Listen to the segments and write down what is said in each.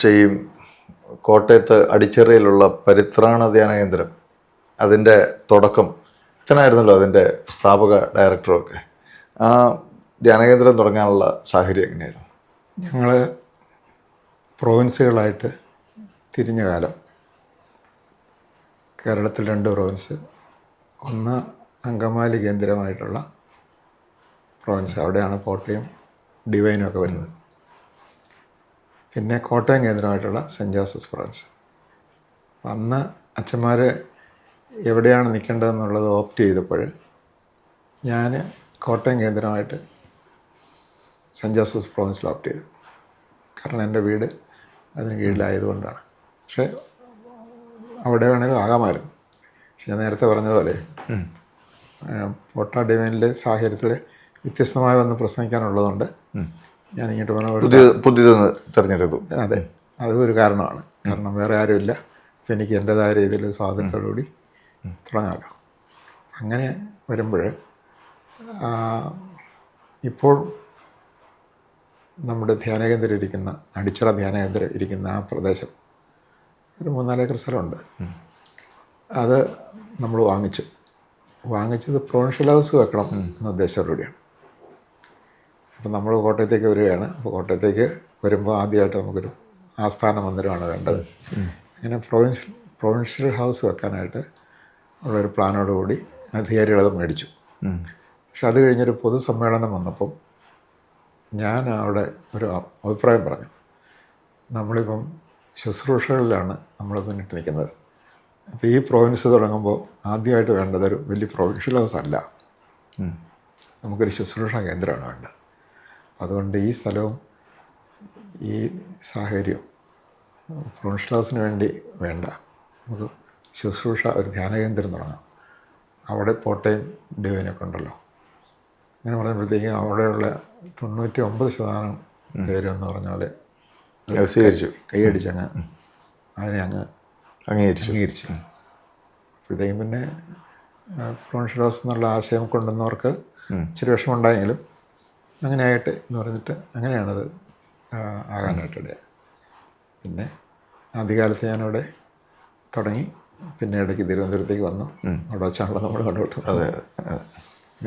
ചെയ്യും. കോട്ടയത്ത് അടിച്ചിറയിലുള്ള പരിത്രാണ ധ്യാന കേന്ദ്രം, അതിൻ്റെ തുടക്കം അച്ഛനായിരുന്നല്ലോ അതിൻ്റെ സ്ഥാപക ഡയറക്ടറൊക്കെ. ആ ധ്യാനകേന്ദ്രം തുടങ്ങാനുള്ള സാഹചര്യം എങ്ങനെയായിരുന്നു? ഞങ്ങൾ പ്രൊവിൻസുകളായിട്ട് തിരിഞ്ഞ കാലം, കേരളത്തിൽ 2 പ്രൊവിൻസ്, ഒന്ന് അങ്കമാലി കേന്ദ്രമായിട്ടുള്ള പ്രൊവിൻസ്, അവിടെയാണ് കോട്ടയം ഡിവൈനും ഒക്കെ വരുന്നത്. പിന്നെ കോട്ടയം കേന്ദ്രമായിട്ടുള്ള സെൻറ്റ് ജോസഫ് പ്രൊവിൻസ്. അന്ന് അച്ഛന്മാർ എവിടെയാണ് നിൽക്കേണ്ടതെന്നുള്ളത് ഓപ്റ്റ് ചെയ്തപ്പോൾ ഞാൻ കോട്ടയം കേന്ദ്രമായിട്ട് സെൻറ്റ് ജോസഫ് പ്രൊവിൻസിൽ ഓപ്റ്റ് ചെയ്തു. കാരണം എൻ്റെ വീട് അതിന് കീഴിലായതുകൊണ്ടാണ്. പക്ഷേ അവിടെ വേണമെങ്കിലും ആകാമായിരുന്നു. പക്ഷെ ഞാൻ നേരത്തെ പറഞ്ഞതുപോലെ കോട്ട ഡിവൈനിലെ സാഹചര്യത്തിൽ വ്യത്യസ്തമായി വന്ന് പ്രസംഗിക്കാനുള്ളതുകൊണ്ട് ഞാനിങ്ങോട്ട് പുതിയതൊന്ന് തിരഞ്ഞെടുത്തു. അതെ, അതൊരു കാരണമാണ്. കാരണം വേറെ ആരുമില്ല, അപ്പം എനിക്ക് എൻ്റേതായ രീതിയിൽ സ്വാതന്ത്ര്യത്തോടുകൂടി തുടങ്ങാമല്ലോ. അങ്ങനെ വരുമ്പോൾ ഇപ്പോൾ നമ്മുടെ ധ്യാനകേന്ദ്രം ഇരിക്കുന്ന, അടിച്ചിറ ധ്യാനകേന്ദ്രം ഇരിക്കുന്ന ആ പ്രദേശം ഒരു 3-4 ഏക്കർ സ്ഥലമുണ്ട്. അത് നമ്മൾ വാങ്ങിച്ചത് പ്രൊവിൻഷ്യൽ ഹൗസ് വെക്കണം എന്ന ഉദ്ദേശത്തോടുകൂടിയാണ്. അപ്പം നമ്മൾ കോട്ടയത്തേക്ക് വരികയാണ്. അപ്പോൾ കോട്ടയത്തേക്ക് വരുമ്പോൾ ആദ്യമായിട്ട് നമുക്കൊരു ആസ്ഥാന മന്ദിരമാണ് വേണ്ടത്. അങ്ങനെ പ്രൊവിൻഷ്യൽ ഹൗസ് വെക്കാനായിട്ട് ഉള്ളൊരു പ്ലാനോടുകൂടി അധികാരികളത് മേടിച്ചു. പക്ഷെ അത് കഴിഞ്ഞൊരു പൊതുസമ്മേളനം വന്നപ്പം ഞാൻ അവിടെ ഒരു അഭിപ്രായം പറഞ്ഞു. നമ്മളിപ്പം ശുശ്രൂഷകളിലാണ് നമ്മൾ മുന്നിട്ട് നിൽക്കുന്നത്. അപ്പോൾ ഈ പ്രൊവിൻസ് തുടങ്ങുമ്പോൾ ആദ്യമായിട്ട് വേണ്ടത് ഒരു വലിയ പ്രൊവിൻഷ്യൽ ഹൗസ് അല്ല, നമുക്കൊരു ശുശ്രൂഷ കേന്ദ്രമാണ് വേണ്ടത്. അതുകൊണ്ട് ഈ സ്ഥലവും ഈ സാഹചര്യവും പ്രൊവിൻഷ്യൽ ഹൗസിന് വേണ്ടി വേണ്ട, നമുക്ക് ശുശ്രൂഷ ഒരു ധ്യാനകേന്ദ്രം തുടങ്ങാം. അവിടെ കോട്ടയം ഡിവൈനൊക്കെ ഉണ്ടല്ലോ. അങ്ങനെ പറയുമ്പോഴത്തേക്കും അവിടെയുള്ള 99% പേരെന്ന് പറഞ്ഞ പോലെ കൈയടിച്ചങ്ങ് അതിനെ അംഗീകരിച്ചു. അപ്പോഴത്തേക്കും പിന്നെ പ്രൊവിൻഷ്യൽ ഹൗസ് എന്നുള്ള ആശയം കൊണ്ടുവന്നവർക്ക് ഇച്ചിരി വിഷമമുണ്ടായെങ്കിലും അങ്ങനെയായിട്ട് എന്ന് പറഞ്ഞിട്ട് അങ്ങനെയാണത് ആകാനായിട്ടിടയായത്. പിന്നെ ആദ്യകാലത്ത് ഞാനവിടെ തുടങ്ങി, പിന്നെ ഇടയ്ക്ക് തിരുവനന്തപുരത്തേക്ക് വന്നു. അവിടെ വെച്ചാണല്ലോ നമ്മൾ കണ്ടുപിട്ടത്.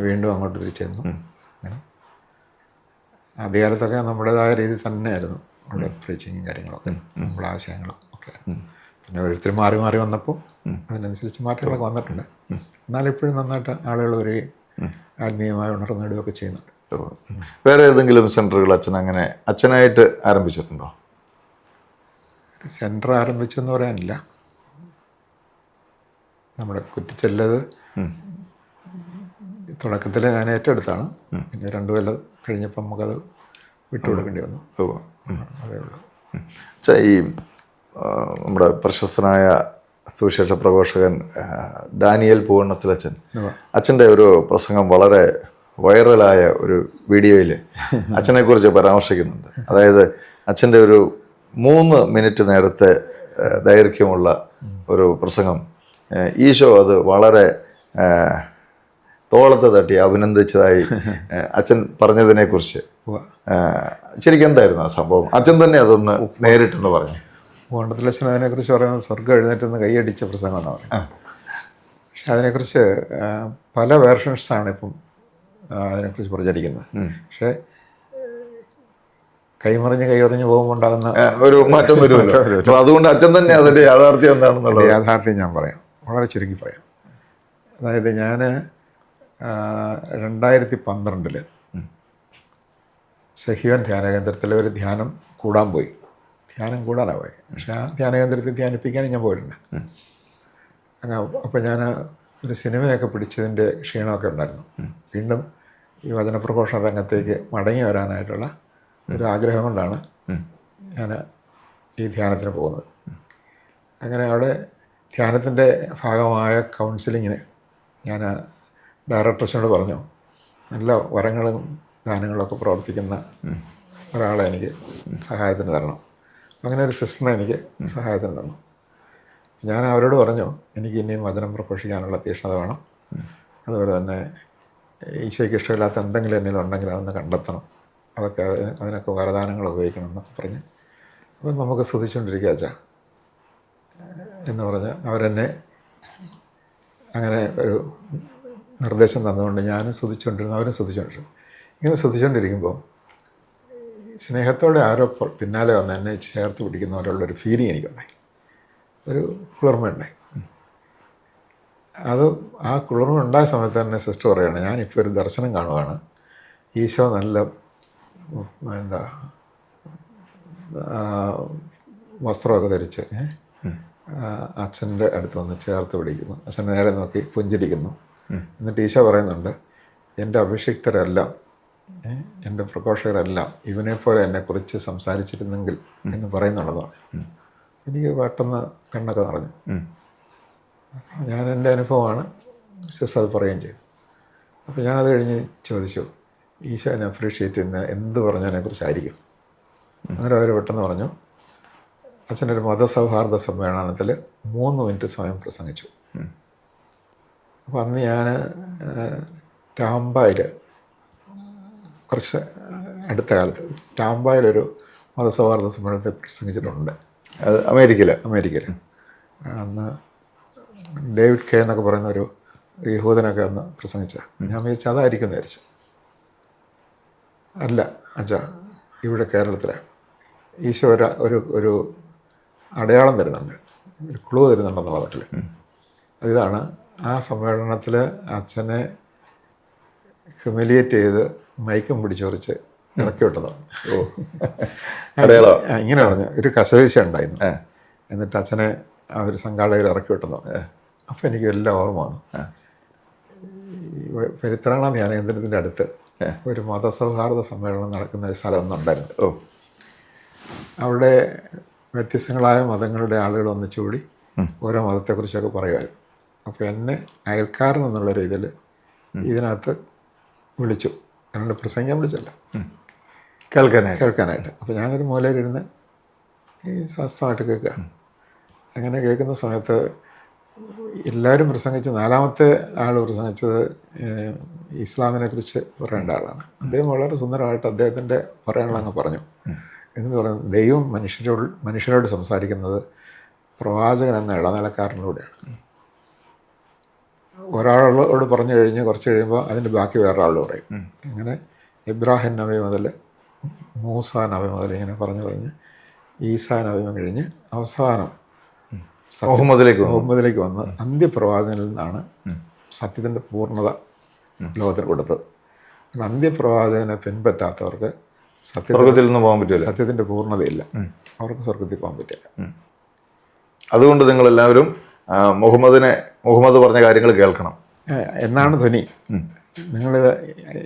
വീണ്ടും അങ്ങോട്ട് തിരിച്ചു ചെന്നു. അങ്ങനെ ആദ്യകാലത്തൊക്കെ നമ്മുടേതായ രീതിയിൽ തന്നെയായിരുന്നു അവിടെ പ്രീച്ചിങ്ങും കാര്യങ്ങളൊക്കെ, നമ്മുടെ ആശയങ്ങളും ഒക്കെ ആയിരുന്നു. പിന്നെ ഓരോരുത്തർ മാറി മാറി വന്നപ്പോൾ അതിനനുസരിച്ച് മാറ്റങ്ങളൊക്കെ വന്നിട്ടുണ്ട്. എന്നാലും ഇപ്പോഴും നന്നായിട്ട് ആളുകൾ വരികയും ആത്മീയമായി ഉണർന്നിടുകയൊക്കെ ചെയ്യുന്നുണ്ട്. വേറെ ഏതെങ്കിലും സെൻറ്ററുകൾ അച്ഛനായിട്ട് ആരംഭിച്ചിട്ടുണ്ടോ? സെൻറ്റർ ആരംഭിച്ചു എന്ന് പറയാനില്ല. നമ്മുടെ കുറ്റിച്ചെല്ലത് തുടക്കത്തിൽ ഞാൻ ഏറ്റെടുത്താണ്. പിന്നെ 2 കൊല്ലം കഴിഞ്ഞപ്പം നമുക്കത് വിട്ടുകൊടുക്കേണ്ടി വന്നു. അതേ ഉള്ളൂ. ഈ നമ്മുടെ പ്രശസ്തനായ സുവിശേഷ പ്രഘോഷകൻ ഡാനിയൽ പൂവണ്ണത്തിലച്ഛൻ, അച്ഛൻ്റെ ഒരു പ്രസംഗം വളരെ വൈറലായ ഒരു വീഡിയോയിൽ അച്ഛനെക്കുറിച്ച് പരാമർശിക്കുന്നുണ്ട്. അതായത് അച്ഛൻ്റെ ഒരു 3 മിനിറ്റ് നേരത്തെ ദൈർഘ്യമുള്ള ഒരു പ്രസംഗം, ഈശോ അത് വളരെ തോളത്ത് തട്ടി അഭിനന്ദിച്ചതായി അച്ഛൻ പറഞ്ഞതിനെക്കുറിച്ച് ശരിക്കും എന്തായിരുന്നു ആ സംഭവം? അച്ഛൻ തന്നെ അതൊന്ന് നേരിട്ടെന്ന് പറഞ്ഞു. പൂവണ്ണത്തിലച്ഛൻ അതിനെക്കുറിച്ച് പറയുന്നത് സ്വർഗ്ഗം എഴുന്നേറ്റെന്ന് കൈയടിച്ച പ്രസംഗം എന്നാണ് പറയുന്നത്. പക്ഷെ അതിനെക്കുറിച്ച് പല വേർഷൻസാണ് ഇപ്പം അതിനെക്കുറിച്ച് പ്രചരിക്കുന്നത്. പക്ഷേ കൈമറിഞ്ഞ് പോകുമ്പോൾ ഉണ്ടാകുന്ന ഒരു മാറ്റം വരുമല്ലോ. അതുകൊണ്ട് അച്ഛൻ തന്നെ അതിൻ്റെ യാഥാർത്ഥ്യം എന്താണെന്നുള്ള യാഥാർത്ഥ്യം ഞാൻ പറയാം, വളരെ ചുരുക്കി പറയാം. അതായത് ഞാൻ 2012 സഹിയോൻ ധ്യാനകേന്ദ്രത്തിൽ ഒരു ധ്യാനം കൂടാനാണ് പോയി. പക്ഷേ ആ ധ്യാനകേന്ദ്രത്തിൽ ധ്യാനിപ്പിക്കാനും ഞാൻ പോയിട്ടുണ്ട്. അപ്പോൾ ഞാൻ ഒരു സിനിമയൊക്കെ പിടിച്ചതിൻ്റെ ക്ഷീണമൊക്കെ ഉണ്ടായിരുന്നു. വീണ്ടും ഈ വചനപ്രഘോഷണ രംഗത്തേക്ക് മടങ്ങി വരാനായിട്ടുള്ള ഒരു ആഗ്രഹം കൊണ്ടാണ് ഞാൻ ഈ ധ്യാനത്തിന് പോകുന്നത്. അങ്ങനെ അവിടെ ധ്യാനത്തിൻ്റെ ഭാഗമായ കൗൺസിലിങ്ങിന് ഞാൻ ഡയറക്ടേഴ്സിനോട് പറഞ്ഞു, നല്ല വരങ്ങളും ദാനങ്ങളൊക്കെ പ്രവർത്തിക്കുന്ന ഒരാളെ എനിക്ക് സഹായത്തിന് തരണം. അങ്ങനെ ഒരു സിസ്റ്ററിനെ എനിക്ക് സഹായത്തിന് തന്നു. ഞാൻ അവരോട് പറഞ്ഞു, എനിക്ക് ഇനിയും വചനം പ്രഘോഷിക്കാനുള്ള തീക്ഷ്ണത വേണം. അതുപോലെ തന്നെ ഈശോയ്ക്ക് ഇഷ്ടമില്ലാത്ത എന്തെങ്കിലും എന്നിൽ ഉണ്ടെങ്കിൽ അതൊന്ന് കണ്ടെത്തണം. അതിനൊക്കെ വരദാനങ്ങൾ ഉപയോഗിക്കണം എന്നൊക്കെ പറഞ്ഞ് അപ്പം നമുക്ക് സ്തുതിച്ചുകൊണ്ടിരിക്കുക അച്ഛാ എന്ന് പറഞ്ഞ് അവരെന്നെ അങ്ങനെ ഒരു നിർദ്ദേശം തന്നുകൊണ്ട് ഞാനും സ്തുതിച്ചുകൊണ്ടിരുന്നു, അവരും സ്തുതിച്ചുകൊണ്ടിരുന്നു. ഇങ്ങനെ സ്തുതിച്ചുകൊണ്ടിരിക്കുമ്പോൾ സ്നേഹത്തോടെ ആരോ പിന്നാലെ വന്ന് എന്നെ ചേർത്ത് പിടിക്കുന്നവരുള്ളൊരു ഫീലിംഗ് എനിക്കുണ്ടായി, ഒരു കുളിർമയുണ്ടായി. അത് ആ കുളിർമ ഉണ്ടായ സമയത്ത് തന്നെ സിസ്റ്റർ പറയുകയാണ്, ഞാനിപ്പോൾ ഒരു ദർശനം കാണുവാണ്. ഈശോ നല്ല എന്താ വസ്ത്രമൊക്കെ ധരിച്ച് അച്ഛൻ്റെ അടുത്ത് വന്ന് ചേർത്ത് പിടിക്കുന്നു. അച്ഛൻ നേരെ നോക്കി പുഞ്ചിരിക്കുന്നു. എന്നിട്ട് ഈശോ പറയുന്നുണ്ട്, എൻ്റെ അഭിഷിക്തരെല്ലാം എൻ്റെ പ്രഘോഷകരെല്ലാം ഇവനെപ്പോലെ എന്നെക്കുറിച്ച് സംസാരിച്ചിരുന്നെങ്കിൽ എന്ന് പറയുന്നുണ്ടെന്ന് പറഞ്ഞു. എനിക്ക് പെട്ടെന്ന് കണ്ണൊക്കെ നിറഞ്ഞു. ഞാൻ എൻ്റെ അനുഭവമാണ്, സിസ്റ്റർ അത് പറയുകയും ചെയ്തു. അപ്പോൾ ഞാനത് കഴിഞ്ഞ് ചോദിച്ചു, ഈശോ എന്നെ അപ്രീഷിയേറ്റ് ചെയ്യുന്ന എന്ത് പറഞ്ഞതിനെക്കുറിച്ചായിരിക്കും? അന്നേരം അവർ പെട്ടെന്ന് പറഞ്ഞു, അച്ഛനൊരു മതസൗഹാർദ്ദ സമ്മേളനത്തിൽ 3 മിനിറ്റ് സമയം പ്രസംഗിച്ചു. അപ്പോൾ അന്ന് ഞാൻ ടാമ്പായിൽ കുറച്ച് അടുത്ത കാലത്ത് ടാമ്പായിലൊരു മതസൗഹാർദ്ദ സമ്മേളനത്തിൽ പ്രസംഗിച്ചിട്ടുണ്ട്. അത് അമേരിക്കയിൽ. അന്ന് ഡേവിഡ് കെ എന്നൊക്കെ പറയുന്ന ഒരു യഹൂദനൊക്കെ അന്ന് പ്രസംഗിച്ച. ഞാൻ വിചാരിച്ചു അതായിരിക്കും എന്ന് വിചാരിച്ചു. അല്ല അച്ഛാ, ഇവിടെ കേരളത്തിലെ ഈശോ ഒരു അടയാളം തരുന്നുണ്ട്, ഒരു ക്ലൂ തരുന്നുണ്ടെന്നുള്ള മട്ടിൽ. അതിതാണ്, ആ സമ്മേളനത്തിൽ അച്ഛനെ ഹ്യൂമിലിയേറ്റ് ചെയ്ത് മൈക്കും പിടിച്ചൊറിച്ച് ഇറക്കി വിട്ടതാണ്. ഇങ്ങനെ പറഞ്ഞു, ഒരു കസവീശ ഉണ്ടായിരുന്നു. എന്നിട്ട് അച്ഛനെ ആ ഒരു സംഘാടകർ ഇറക്കി വിട്ടതാണ്. അപ്പോൾ എനിക്ക് എല്ലാം ഓർമ്മ വന്നു. പരിത്രാണ ധ്യാനകേന്ദ്രത്തിൻ്റെ അടുത്ത് ഒരു മതസൗഹാർദ്ദ സമ്മേളനം നടക്കുന്ന ഒരു സ്ഥലം ഒന്നുണ്ടായിരുന്നു. അവിടെ വ്യത്യസ്തങ്ങളായ മതങ്ങളുടെ ആളുകൾ ഒന്നിച്ചുകൂടി ഓരോ മതത്തെക്കുറിച്ചൊക്കെ പറയുമായിരുന്നു. അപ്പോൾ എന്നെ അയൽക്കാരൻ എന്നുള്ള രീതിയിൽ ഇതിനകത്ത് വിളിച്ചു. എന്നോട് പ്രസംഗിക്കാൻ വിളിച്ചല്ല, കേൾക്കാനായിട്ട്. അപ്പോൾ ഞാനൊരു മൂലയിലിരുന്ന് ഈ സ്വസ്ഥമായിട്ട് കേൾക്കുക. അങ്ങനെ കേൾക്കുന്ന സമയത്ത് എല്ലാവരും പ്രസംഗിച്ച് 4മത്തെ ആൾ പ്രസംഗിച്ചത് ഇസ്ലാമിനെ കുറിച്ച് പറയേണ്ട ആളാണ്. അദ്ദേഹം വളരെ സുന്ദരമായിട്ട് അദ്ദേഹത്തിൻ്റെ പറയാനുള്ള അങ്ങ് പറഞ്ഞു. എന്ന് പറയുന്നത്, ദൈവം മനുഷ്യരോട് സംസാരിക്കുന്നത് പ്രവാചകൻ എന്ന ഇടനിലക്കാരനിലൂടെയാണ്. ഒരാളോട് പറഞ്ഞു കഴിഞ്ഞ് കുറച്ച് കഴിയുമ്പോൾ അതിൻ്റെ ബാക്കി വേറൊരാളോട് പറയും. അങ്ങനെ ഇബ്രാഹിം നബി മുതൽ മൂസാ നബി മുതൽ ഇങ്ങനെ പറഞ്ഞ് ഈസാ നബി കഴിഞ്ഞ് അവസാനം മുഹമ്മദിലേക്ക് വന്ന് അന്ത്യപ്രവാചകനിൽ നിന്നാണ് സത്യത്തിൻ്റെ പൂർണ്ണത ലോകത്തിന് കൊടുത്തത്. അന്ത്യപ്രവാചകനെ പിൻപറ്റാത്തവർക്ക് സത്യത്തിൻ്റെ പൂർണ്ണതയില്ല, അവർക്ക് സ്വർഗത്തിൽ പോകാൻ പറ്റില്ല. അതുകൊണ്ട് നിങ്ങളെല്ലാവരും മുഹമ്മദ് പറഞ്ഞ കാര്യങ്ങൾ കേൾക്കണം എന്നാണ് ധ്വനി.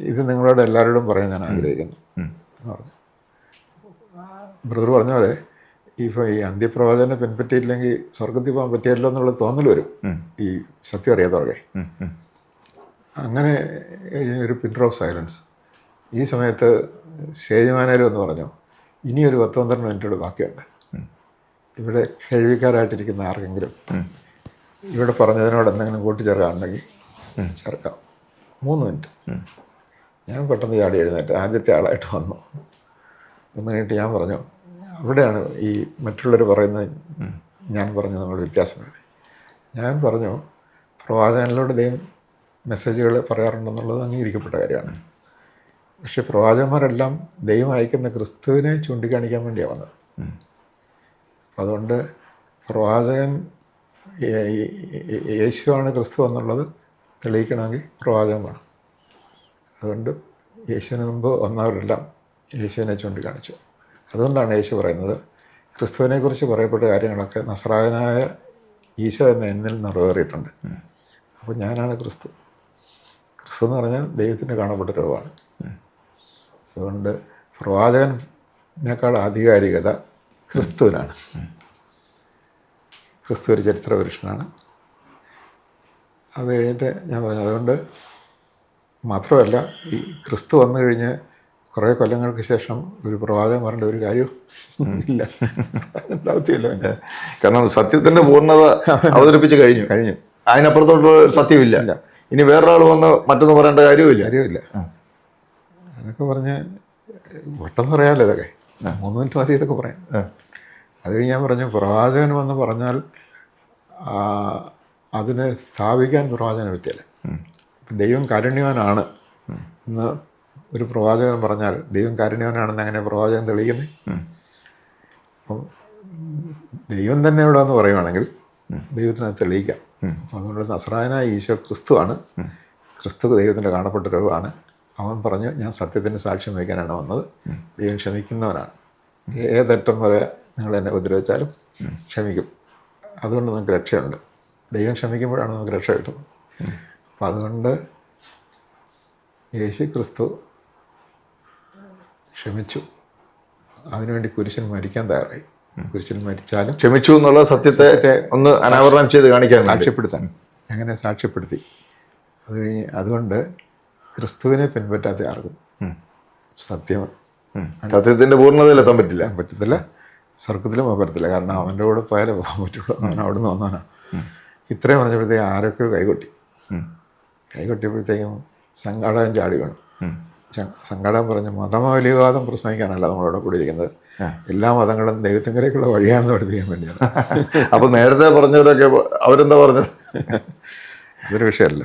ഇത് നിങ്ങളോട് എല്ലാവരോടും പറയാൻ ഞാൻ ആഗ്രഹിക്കുന്നു എന്ന് പറഞ്ഞു. ബ്രദർ പറഞ്ഞ പോലെ ഇപ്പോൾ ഈ അന്ത്യപ്രവാചകനെ പിൻപറ്റിയില്ലെങ്കിൽ സ്വർഗത്തിൽ പോകാൻ പറ്റിയല്ലോ എന്നുള്ള തോന്നൽ വരും ഈ സത്യം അറിയാത്തവർക്ക്. അങ്ങനെ ഒരു പിൻ ഓഫ് സൈലൻസ്. ഈ സമയത്ത് സ്റ്റേജ് മാനേജർ എന്ന് പറഞ്ഞു, ഇനിയൊരു 10-12 മിനിറ്റോട് ബാക്കിയുണ്ട്. ഇവിടെ കേൾവിക്കാരായിട്ടിരിക്കുന്ന ആർക്കെങ്കിലും ഇവിടെ പറഞ്ഞതിനോട് എന്തെങ്കിലും കൂട്ടിച്ചേർക്കാനുണ്ടെങ്കിൽ ചേർക്കാം. 3 മിനിറ്റ്. ഞാൻ പെട്ടെന്ന് ചാടി എഴുന്നേറ്റ് ആദ്യത്തെ ആളായിട്ട് വന്നു. ഒന്ന് കഴിഞ്ഞിട്ട് ഞാൻ പറഞ്ഞു, അവിടെയാണ് ഈ മറ്റുള്ളവർ പറയുന്നത് ഞാൻ പറഞ്ഞു നമ്മൾ വ്യത്യാസം വരുന്നത്. ഞാൻ പറഞ്ഞു, പ്രവാചകനിലൂടെ ദൈവം മെസ്സേജുകൾ പറയാറുണ്ടെന്നുള്ളത് അംഗീകരിക്കപ്പെട്ട കാര്യമാണ്. പക്ഷെ പ്രവാചകന്മാരെല്ലാം ദൈവം അയക്കുന്ന ക്രിസ്തുവിനെ ചൂണ്ടിക്കാണിക്കാൻ വേണ്ടിയാണ് വന്നത്. അപ്പം അതുകൊണ്ട് പ്രവാചകൻ യേശുവാണ് ക്രിസ്തു എന്നുള്ളത് തെളിയിക്കണമെങ്കിൽ പ്രവാചകൻ വേണം. അതുകൊണ്ട് യേശുവിന് മുമ്പ് വന്നവരെല്ലാം യേശുവിനെ ചൂണ്ടിക്കാണിച്ചു. അതുകൊണ്ടാണ് യേശു പറയുന്നത്, ക്രിസ്തുവിനെക്കുറിച്ച് പറയപ്പെട്ട കാര്യങ്ങളൊക്കെ നസ്രായനായ ഈശോ എന്ന എന്നിൽ നിറവേറിയിട്ടുണ്ട്. അപ്പോൾ ഞാനാണ് ക്രിസ്തു. ക്രിസ്തു എന്ന് പറഞ്ഞാൽ ദൈവത്തിന് കാണപ്പെട്ട രൂപമാണ്. അതുകൊണ്ട് പ്രവാചകനേക്കാൾ ആധികാരികത ക്രിസ്തുവിനാണ്. ക്രിസ്തു ഒരു ചരിത്ര പുരുഷനാണ്. അത് കഴിഞ്ഞിട്ട് ഞാൻ പറഞ്ഞു, അതുകൊണ്ട് മാത്രമല്ല, ഈ ക്രിസ്തു വന്നു കഴിഞ്ഞ് കുറേ കൊല്ലങ്ങൾക്ക് ശേഷം ഒരു പ്രവാചകൻ വരേണ്ട ഒരു കാര്യവും ഇല്ല, ഉണ്ടാവത്തില്ല. കാരണം സത്യത്തിൻ്റെ പൂർണ്ണത അവതരിപ്പിച്ച് കഴിഞ്ഞു. അതിനപ്പുറത്തോട്ട് സത്യമില്ല. ഇനി വേറൊരാൾ വന്ന് മറ്റൊന്ന് പറയേണ്ട കാര്യമില്ല. അതൊക്കെ പറഞ്ഞ് പെട്ടെന്ന് പറയാമല്ലോ ഇതൊക്കെ. 3 മിനിറ്റ് മതി ഇതൊക്കെ പറയാം. അത് കഴിഞ്ഞ് ഞാൻ പറഞ്ഞു പ്രവാചകൻ വന്ന് പറഞ്ഞാൽ അതിനെ സ്ഥാപിക്കാൻ പ്രവാചകനെ പറ്റിയല്ല. ദൈവം കാരുണ്യവാനാണ് എന്ന് ഒരു പ്രവാചകൻ പറഞ്ഞാൽ ദൈവം കാരുണ്യവാനാണെന്ന് അങ്ങനെ പ്രവാചകൻ തെളിയിക്കുന്നത്. അപ്പം ദൈവം തന്നെ ഇവിടെ എന്ന് പറയുവാണെങ്കിൽ ദൈവത്തിനെ തെളിയിക്കാം. അപ്പം അതുകൊണ്ട് നസ്രായനായ ഈശോ ക്രിസ്തുവാണ്. ക്രിസ്തു ദൈവത്തിൻ്റെ കാണപ്പെട്ട രൂപമാണ്. അവൻ പറഞ്ഞു ഞാൻ സത്യത്തിന് സാക്ഷ്യം വയ്ക്കാനാണ് വന്നത്. ദൈവം ക്ഷമിക്കുന്നവനാണ്. ഏതറ്റം വരെ നിങ്ങൾ എന്നെ ഉപദ്രവിച്ചാലും ക്ഷമിക്കും. അതുകൊണ്ട് നമുക്ക് രക്ഷയുണ്ട്. ദൈവം ക്ഷമിക്കുമ്പോഴാണ് നമുക്ക് രക്ഷ കിട്ടുന്നത്. അപ്പം അതുകൊണ്ട് യേശു ക്രിസ്തു ക്ഷമിച്ചു. അതിനുവേണ്ടി കുരിശിൽ മരിക്കാൻ തയ്യാറായി. കുരിശിൽ മരിച്ചാലും ക്ഷമിച്ചു എന്നുള്ള സത്യത്തെ ഒന്ന് അനാവരണം ചെയ്ത് കാണിക്കാൻ, സാക്ഷ്യപ്പെടുത്താൻ. അങ്ങനെ സാക്ഷ്യപ്പെടുത്തി. അതുകൊണ്ട് ക്രിസ്തുവിനെ പിൻപറ്റാത്ത ആർക്കും സത്യത്തിൻ്റെ പൂർണ്ണതയിലെത്താൻ പറ്റത്തില്ല. സ്വർഗത്തിലും പോകാൻ പറ്റത്തില്ല. കാരണം അവൻ്റെ കൂടെ പോയാലേ പോകാൻ പറ്റുള്ളൂ. അവൻ അവിടെ നിന്ന് വന്നവനാണ്. ഇത്രയും പറഞ്ഞപ്പോഴത്തേക്കും ആരൊക്കെ കൈകൊട്ടിയപ്പോഴത്തേക്കും സംഘാടകൻ ചാടി വേണം. സംഘാടകൻ പറഞ്ഞ് മതമൗലികവാദം പ്രസംഗിക്കാനല്ല നമ്മളവിടെ കൂടിയിരിക്കുന്നത്, എല്ലാ മതങ്ങളും ദൈവത്തിങ്കിലേക്കുള്ള വഴിയാണെന്ന് പഠിപ്പിക്കാൻ വേണ്ടിയാണ്. അപ്പോൾ നേരത്തെ പറഞ്ഞവരൊക്കെ അവരെന്താ പറഞ്ഞത്? അതൊരു വിഷയമല്ല.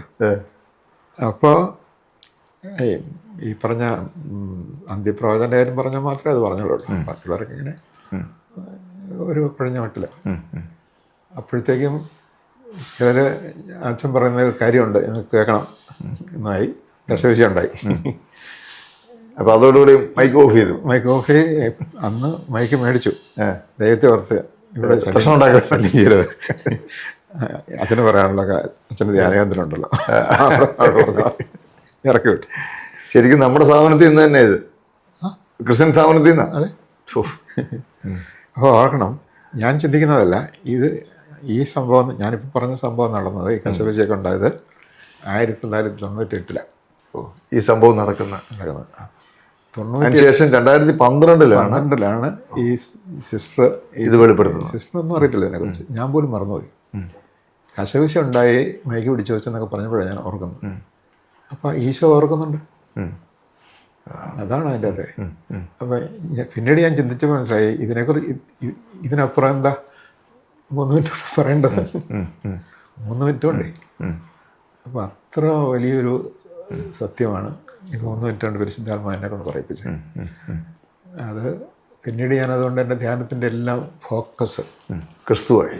അപ്പോൾ ഈ പറഞ്ഞ അന്ത്യപ്രവചൻ്റെ കാര്യം പറഞ്ഞാൽ മാത്രമേ അത് പറഞ്ഞുള്ളൂ. ബാക്കിയുള്ളവരൊക്കെ ഇങ്ങനെ ഒരു പിഴഞ്ഞ മട്ടില്ല. അപ്പോഴത്തേക്കും ചിലർ അച്ഛൻ പറയുന്നതിൽ കാര്യമുണ്ട്, ഞങ്ങൾക്ക് കേൾക്കണം എന്നായി. ദശവിശ ഉണ്ടായി. അപ്പോൾ അതോടുകൂടി മൈക്ക് ഓഫ് ചെയ്തു. അന്ന് മൈക്ക് മേടിച്ചു. ദൈവത്തെ ഓർത്ത് ഇവിടെ ശല്യം ചെയ്യരുത്. അച്ഛന് പറയാനുള്ള അച്ഛൻ്റെ ധ്യാനകേന്ദ്രമുണ്ടല്ലോ, ഇറക്കി വിട്ടു. ശരിക്കും നമ്മുടെ സ്ഥാപനത്തിൽ നിന്ന് തന്നെ ഇത് ക്രിസ്ത്യൻ സ്ഥാപനത്തിൽ നിന്നാണ്. അതെ. അപ്പോൾ ഓർക്കണം, ഞാൻ ചിന്തിക്കുന്നതല്ല ഇത്. ഈ സംഭവം ഞാനിപ്പോൾ പറഞ്ഞ സംഭവം നടന്നത്, ഈ കശപശയൊക്കെ ഉണ്ടായത് 1998 ഈ സംഭവം നടക്കുന്നത്. 90 ശേഷം 2012 ഈ സിസ്റ്റർ ഇത് വെളിപ്പെടുത്തുന്നത്. സിസ്റ്റർ ഒന്നും അറിയത്തില്ല ഇതിനെക്കുറിച്ച്. ഞാൻ പോലും മറന്നുപോയി. കശവിശ ഉണ്ടായി മൈക്ക് പിടിച്ചു വെച്ചെന്നൊക്കെ പറഞ്ഞപ്പോഴാണ് ഞാൻ ഓർക്കുന്നത്. അപ്പോൾ ഈശോ ഓർക്കുന്നുണ്ട്. അതാണ് അതിൻ്റെ അകത്തെ. അപ്പം പിന്നീട് ഞാൻ ചിന്തിച്ചപ്പോൾ മനസ്സിലായി ഇതിനെക്കുറിച്ച് ഇതിനപ്പുറം എന്താ 3 മിനിറ്റ് പറയേണ്ടത്. 3 മിനിറ്റ് കൊണ്ടേ. അപ്പോൾ അത്ര വലിയൊരു സത്യമാണ് ഈ 3 മിനിറ്റ് കൊണ്ട് പരിശുദ്ധാത്മാ എന്നെ കൊണ്ട് പറയിപ്പിച്ചത്. അത് പിന്നീട് ഞാനതുകൊണ്ട് എൻ്റെ ധ്യാനത്തിൻ്റെ എല്ലാം ഫോക്കസ് ക്രിസ്തുവായി.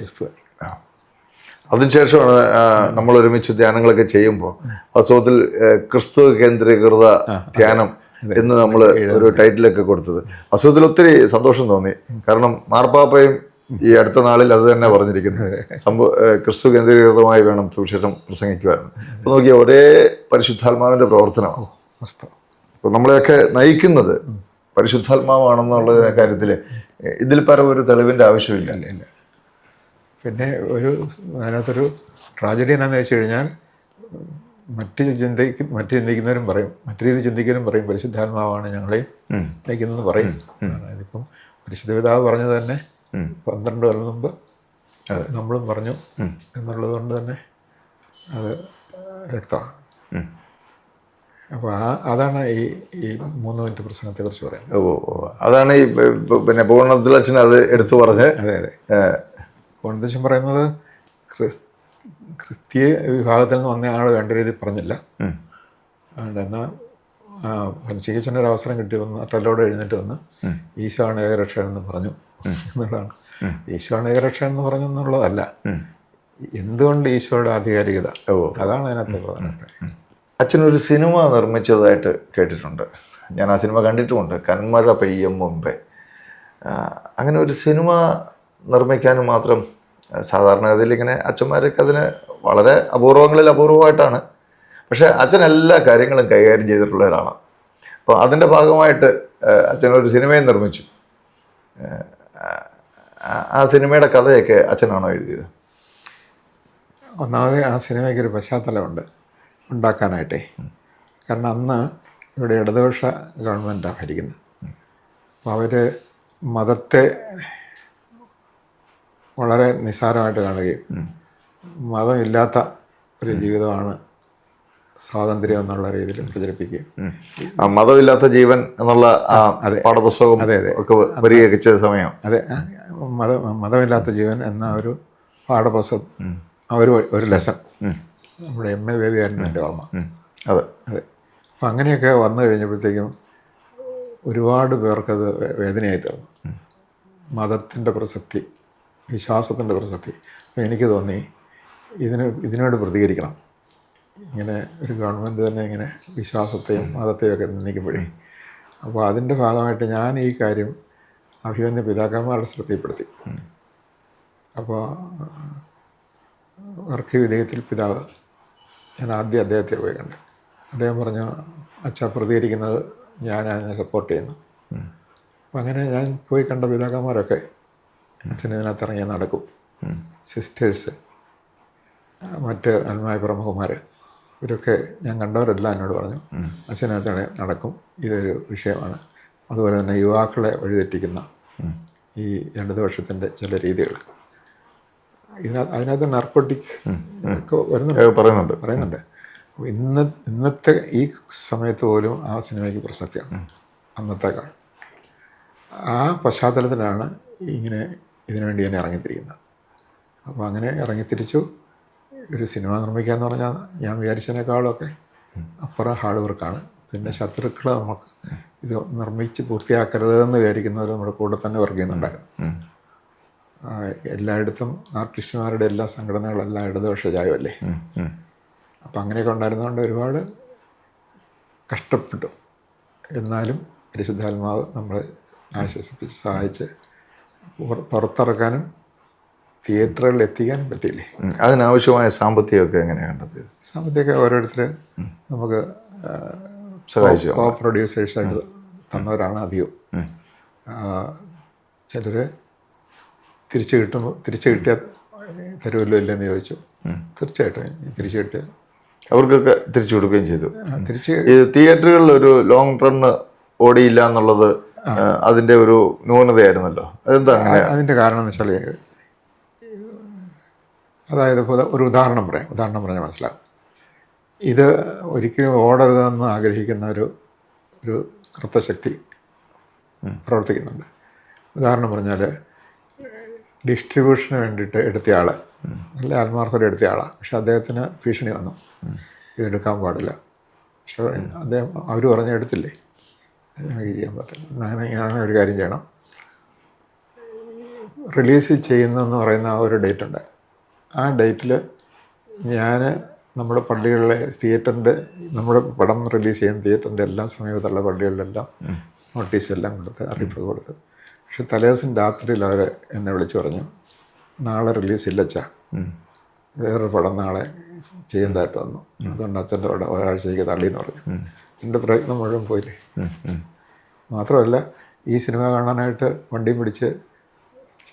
അതിനുശേഷമാണ് നമ്മൾ ഒരുമിച്ച് ധ്യാനങ്ങളൊക്കെ ചെയ്യുമ്പോൾ വാസ്തവത്തിൽ ക്രിസ്തു കേന്ദ്രീകൃത ധ്യാനം എന്ന് നമ്മൾ ഒരു ടൈറ്റിലൊക്കെ കൊടുത്തത്. വാസ്തവത്തിൽ ഒത്തിരി സന്തോഷം തോന്നി. കാരണം മാർപ്പാപ്പയും ഈ അടുത്ത നാളിൽ അത് തന്നെ പറഞ്ഞിരിക്കുന്നത്, ക്രിസ്തു കേന്ദ്രീകൃതമായി വേണം സുവിശേഷം പ്രസംഗിക്കുവാൻ. അപ്പോൾ നോക്കിയാൽ ഒരേ പരിശുദ്ധാത്മാവിൻ്റെ പ്രവർത്തനമാണ്. അപ്പോൾ നമ്മളെയൊക്കെ നയിക്കുന്നത് പരിശുദ്ധാത്മാവാണെന്നുള്ള കാര്യത്തിൽ ഇതിൽ പരം ഒരു തെളിവിൻ്റെ ആവശ്യമില്ല. ഇല്ല. പിന്നെ അതിനകത്തൊരു ട്രാജഡി എന്നാന്ന് വെച്ച് കഴിഞ്ഞാൽ മറ്റ് ചിന്തിക്കുന്നവരും പറയും, മറ്റു രീതി ചിന്തിക്കുന്നവരും പറയും പരിശുദ്ധാത്മാവാണ് ഞങ്ങളെയും നയിക്കുന്നതെന്ന് പറയും. ഇതിപ്പം പരിശുദ്ധ പിതാവ് പറഞ്ഞത് തന്നെ 12 കൊല്ലം മുമ്പ് നമ്മളും പറഞ്ഞു എന്നുള്ളത് കൊണ്ട് തന്നെ അത് വ്യക്തമാണ്. അപ്പോൾ അതാണ് ഈ 3 മിനിറ്റ് പ്രസംഗത്തെക്കുറിച്ച് പറയുന്നത്. അതാണ് ഈ പിന്നെ പൂർണ്ണത്തിലച്ഛൻ അത് എടുത്തു പറഞ്ഞ്. അതെ. പൂർണ്ണത്തച്ഛൻ പറയുന്നത് ക്രിസ്തീയ വിഭാഗത്തിൽ നിന്ന് വന്ന ആൾ വേണ്ട രീതിയിൽ പറഞ്ഞില്ല. അതുകൊണ്ട് എന്നാൽ ചികിത്സൻ്റെ ഒരു അവസരം കിട്ടിയപ്പോൾ നട്ടലോടെ എഴുന്നേറ്റ് വന്ന് ഈശോ ആണ് ഏകരക്ഷ എന്ന് പറഞ്ഞു എന്നുള്ളതാണ്. ഈശോ ആണ് ഏകരക്ഷ എന്ന് പറഞ്ഞെന്നുള്ളതല്ല, എന്തുകൊണ്ട് ഈശോയുടെ ആധികാരികത, അതാണ് അതിനകത്ത് പ്രധാനപ്പെട്ടത്. അച്ഛനൊരു സിനിമ നിർമ്മിച്ചതായിട്ട് കേട്ടിട്ടുണ്ട്. ഞാൻ ആ സിനിമ കണ്ടിട്ടുമുണ്ട്, കന്മഴ പെയ്യും മുമ്പേ. അങ്ങനെ ഒരു സിനിമ നിർമ്മിക്കാനും മാത്രം സാധാരണഗതിയിൽ ഇങ്ങനെ അച്ഛന്മാരൊക്കെ അതിന് വളരെ അപൂർവങ്ങളിൽ അപൂർവമായിട്ടാണ്. പക്ഷേ അച്ഛൻ എല്ലാ കാര്യങ്ങളും കൈകാര്യം ചെയ്തിട്ടുള്ള ഒരാളാണ്. അപ്പോൾ അതിൻ്റെ ഭാഗമായിട്ട് അച്ഛനൊരു സിനിമയും നിർമ്മിച്ചു. ആ സിനിമയുടെ കഥയൊക്കെ അച്ഛനാണോ എഴുതിയത്? ഒന്നാമത് ആ സിനിമയ്ക്കൊരു പശ്ചാത്തലമുണ്ട് ഉണ്ടാക്കാനായിട്ടേ. കാരണം അന്ന് ഇവിടെ ഇടതുപക്ഷ ഗവൺമെൻറ്റാണ് ഭരിക്കുന്നത്. അപ്പോൾ അവർ മതത്തെ വളരെ നിസ്സാരമായിട്ട് കാണുകയും മതമില്ലാത്ത ഒരു ജീവിതമാണ് സ്വാതന്ത്ര്യം എന്നുള്ള രീതിയിൽ പ്രചരിപ്പിക്കുകയും ആ മതമില്ലാത്ത ജീവൻ എന്നുള്ള ആ പാഠപുസ്തകം ഒക്കെ വരികയൊക്കെ ചെയ്ത സമയം. അതെ, മതമില്ലാത്ത ജീവൻ എന്ന ഒരു പാഠപുസ്തകം, ഒരു ലെസൺ നമ്മുടെ MA ബേബി ആയിരുന്നു എൻ്റെ ഓർമ്മ. അതെ അതെ. അപ്പം അങ്ങനെയൊക്കെ വന്നു കഴിഞ്ഞപ്പോഴത്തേക്കും ഒരുപാട് പേർക്കത് വേദനയായി തീർന്നു. മതത്തിൻ്റെ പ്രസക്തി, വിശ്വാസത്തിൻ്റെ പ്രസക്തി. അപ്പം എനിക്ക് തോന്നി ഇതിനോട് പ്രതികരിക്കണം. ഇങ്ങനെ ഒരു ഗവൺമെൻറ് തന്നെ ഇങ്ങനെ വിശ്വാസത്തെയും മതത്തെയും ഒക്കെ നിന്ദിക്കുമ്പോഴേ. അപ്പോൾ അതിൻ്റെ ഭാഗമായിട്ട് ഞാൻ ഈ കാര്യം അഭിമന്യ പിതാക്കന്മാരുടെ ശ്രദ്ധയിൽപ്പെടുത്തി. അപ്പോൾ വർക്കി വിധേയത്തിൽ പിതാവ്, ഞാൻ ആദ്യം അദ്ദേഹത്തെ പോയി കണ്ട്. അദ്ദേഹം പറഞ്ഞു, അച്ഛാ പ്രതികരിക്കുന്നത് ഞാൻ അതിനെ സപ്പോർട്ട് ചെയ്യുന്നു. അപ്പം അങ്ങനെ ഞാൻ പോയി കണ്ട പിതാക്കന്മാരൊക്കെ അച്ഛൻ ഇതിനകത്ത് ഇറങ്ങിയാൽ നടക്കും. സിസ്റ്റേഴ്സ്, മറ്റ് ആത്മായ പ്രമുഖന്മാർ, ഇവരൊക്കെ ഞാൻ കണ്ടവരെല്ലാം എന്നോട് പറഞ്ഞു അച്ഛനകത്ത് നടക്കും, ഇതൊരു വിഷയമാണ്. അതുപോലെ തന്നെ യുവാക്കളെ വഴിതെറ്റിക്കുന്ന ഈ ഇടതുപക്ഷത്തിൻ്റെ ചില രീതികൾ, അതിനകത്ത് നാർക്കോട്ടിക് ഒക്കെ പറയുന്നുണ്ട്. ഇന്നത്തെ ഈ സമയത്ത് പോലും ആ സിനിമയ്ക്ക് പ്രസക്തിയാണ് അന്നത്തേക്കാൾ. ആ പശ്ചാത്തലത്തിലാണ് ഇങ്ങനെ ഇതിനുവേണ്ടി ഞാൻ ഇറങ്ങിത്തിരിക്കുന്നത്. അപ്പോൾ അങ്ങനെ ഇറങ്ങിത്തിരിച്ചു. ഒരു സിനിമ നിർമ്മിക്കുക എന്ന് പറഞ്ഞാൽ ഞാൻ വിചാരിച്ചതിനേക്കാളൊക്കെ അപ്പുറം ഹാർഡ് വർക്കാണ്. പിന്നെ ശത്രുക്കൾ നമുക്ക് ഇത് നിർമ്മിച്ച് പൂർത്തിയാക്കരുതെന്ന് വിചാരിക്കുന്നവർ നമ്മുടെ കൂടെ തന്നെ വർക്ക് ചെയ്യുന്നുണ്ടായിരുന്നു. എല്ലായിടത്തും ആർട്ടിസ്റ്റുമാരുടെ എല്ലാ സംഘടനകളെല്ലാം ഇടതുപക്ഷ ചായമല്ലേ. അപ്പം അങ്ങനെയൊക്കെ ഉണ്ടായിരുന്നതുകൊണ്ട് ഒരുപാട് കഷ്ടപ്പെട്ടു. എന്നാലും പരിശുദ്ധാത്മാവ് നമ്മളെ ആശ്വസിപ്പിച്ച് സഹായിച്ച് പുറത്തിറക്കാനും തിയേറ്ററുകളിൽ എത്തിക്കാനും പറ്റിയില്ലേ. അതിനാവശ്യമായ സാമ്പത്തികമൊക്കെ എങ്ങനെയാണ് കണ്ടത്? സാമ്പത്തികമൊക്കെ ഓരോരുത്തർ നമുക്ക് സഹായിച്ചു, കോ പ്രൊഡ്യൂസേഴ്സായിട്ട് തന്നവരാണ് അധികവും. ചിലർ തിരിച്ചു കിട്ടിയാൽ തരുമല്ലോ ഇല്ലെന്ന് ചോദിച്ചു. തീർച്ചയായിട്ടും തിരിച്ചു കിട്ടിയ അവർക്കൊക്കെ തിരിച്ചു കൊടുക്കുകയും ചെയ്തു. ഈ തിയേറ്ററുകളിൽ ഒരു ലോങ് റണ്ണ് ഓടിയില്ല എന്നുള്ളത് അതിൻ്റെ ഒരു ന്യൂനതയായിരുന്നല്ലോ. അതെന്താ? അതിൻ്റെ കാരണം എന്ന് വെച്ചാൽ, അതായത് ഒരു ഉദാഹരണം പറഞ്ഞാൽ മനസ്സിലാകും. ഇത് ഒരിക്കലും ഓടരുതെന്ന് ആഗ്രഹിക്കുന്ന ഒരു കൃത്യശക്തി പ്രവർത്തിക്കുന്നുണ്ട്. ഉദാഹരണം പറഞ്ഞാൽ, ഡിസ്ട്രിബ്യൂഷന് വേണ്ടിയിട്ട് എടുത്തയാൾ, നല്ല ആത്മാർത്ഥത എടുത്ത ആളാണ്. പക്ഷെ അദ്ദേഹത്തിന് ഭീഷണി വന്നു, ഇതെടുക്കാൻ പാടില്ല. പക്ഷെ അവർ പറഞ്ഞ് എടുത്തില്ലേ, ചെയ്യാൻ പറ്റില്ല. അങ്ങനെ ഒരു കാര്യം ചെയ്യണം. റിലീസ് ചെയ്യുന്നെന്ന് പറയുന്ന ആ ഒരു ഡേറ്റ് ഉണ്ട്. ആ ഡേറ്റിൽ നമ്മുടെ പള്ളികളിലെ നമ്മുടെ പടം റിലീസ് ചെയ്യുന്ന തിയേറ്ററിൻ്റെ എല്ലാ സമീപത്തുള്ള പള്ളികളിലെല്ലാം നോട്ടീസെല്ലാം കൊടുത്ത്, അറിയിപ്പ് കൊടുത്ത്. പക്ഷെ തലേദിവസം രാത്രിയിൽ അവർ എന്നെ വിളിച്ച് പറഞ്ഞു, നാളെ റിലീസില്ലച്ചാ, വേറൊരു പടം നാളെ ചെയ്യേണ്ടതായിട്ട് വന്നു, അതുകൊണ്ട് അച്ഛൻ്റെ പടം ഒരാഴ്ചയ്ക്ക് തള്ളിയെന്ന് പറഞ്ഞു. എൻ്റെ പ്രയത്നം മുഴുവൻ പോയില്ലേ. മാത്രമല്ല, ഈ സിനിമ കാണാനായിട്ട് വണ്ടിയും പിടിച്ച്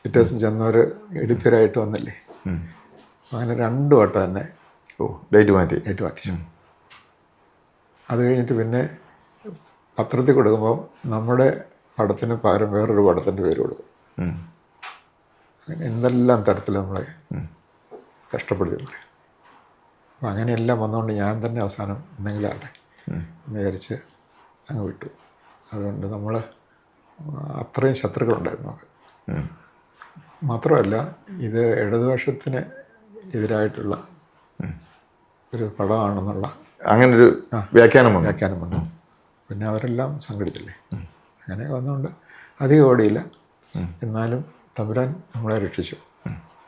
പിറ്റേ ദിവസം ചെന്നവർ എഡിപ്പരായിട്ട് വന്നില്ലേ. അങ്ങനെ 2 വട്ടം തന്നെ ഡേറ്റ് മാറ്റി. അത് കഴിഞ്ഞിട്ട് പിന്നെ പത്രത്തിൽ കൊടുക്കുമ്പോൾ നമ്മുടെ പടത്തിന് പകരം വേറൊരു പടത്തിൻ്റെ പേര് കൊടുക്കും. അങ്ങനെ എന്തെല്ലാം തരത്തിൽ നമ്മളെ കഷ്ടപ്പെടുത്തി പറയാം. അപ്പം അങ്ങനെയെല്ലാം വന്നുകൊണ്ട് ഞാൻ തന്നെ അവസാനം എന്തെങ്കിലും ആട്ടെ എന്ന് വിചാരിച്ച് അങ്ങ് വിട്ടു. അതുകൊണ്ട് നമ്മൾ അത്രയും ശത്രുക്കളുണ്ടായിരുന്നു നമുക്ക്. മാത്രമല്ല, ഇത് ഇടതുപക്ഷത്തിന് എതിരായിട്ടുള്ള ഒരു പടമാണെന്നുള്ള അങ്ങനൊരു വ്യാഖ്യാനം വന്നു. പിന്നെ അവരെല്ലാം സംഘടിച്ചില്ലേ. അങ്ങനെ വന്നുകൊണ്ട് അധികം ഓടിയില്ല. എന്നാലും തമ്പുരാൻ നമ്മളെ രക്ഷിച്ചു.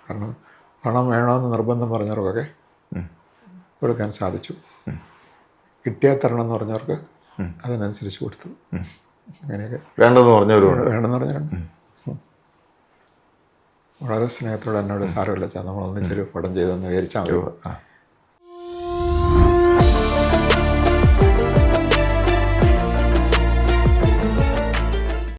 കാരണം പണം വേണമെന്ന് നിർബന്ധം പറഞ്ഞവർക്കൊക്കെ കൊടുക്കാൻ സാധിച്ചു. കിട്ടിയാൽ തരണം എന്ന് പറഞ്ഞവർക്ക് അതിനനുസരിച്ച് കൊടുത്തു. അങ്ങനെയൊക്കെ വേണ്ടെന്ന് പറഞ്ഞവരുണ്ട്. വളരെ സ്നേഹത്തോടെ എന്നോട് സാരമില്ല, നമ്മളൊന്നിച്ചൊരു പടം ചെയ്തെന്ന് വിചാരിച്ചാൽ മതി.